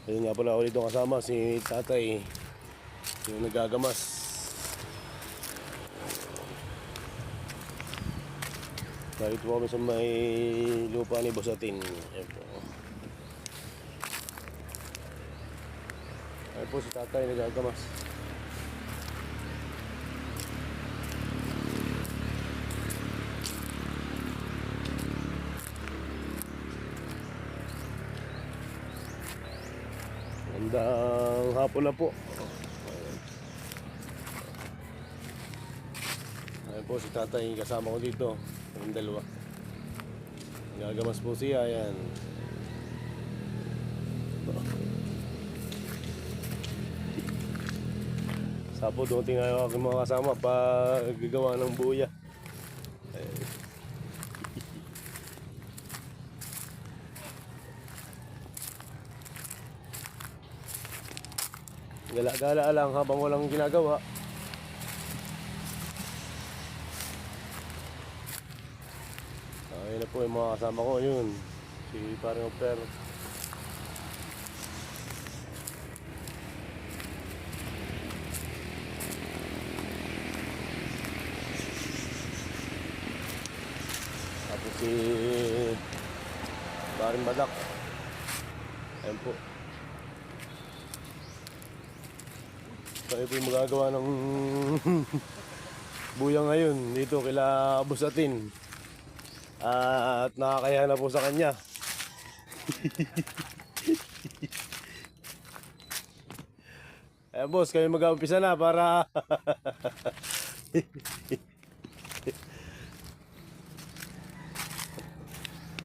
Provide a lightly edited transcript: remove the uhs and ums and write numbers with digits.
Ayun nga pala ulit dito kasama si tatay, yung nagagamas. Dahil po kami sa may lupa ni Bosatin. Ayan po. Ayan po si tatay nagagamas. Magandang hapon na po. Ayan po si tatay, kasama ko dito. Yung dalawa. Gagamas po siya, ayan. Sapo, dumating nga yung aking mga kasama pag gagawa ng buya. Ayan. Gala-gala lang habang walang ginagawa. Ayun na po yung mga kasama ko, yun si parang Oper. Tapos si Baring Badak. Ayun po. Tayo po yung magagawa ng buya ngayon dito kila Bosatin. At nakakaya na po sa kanya. Boss, kayo mag-umpisa na para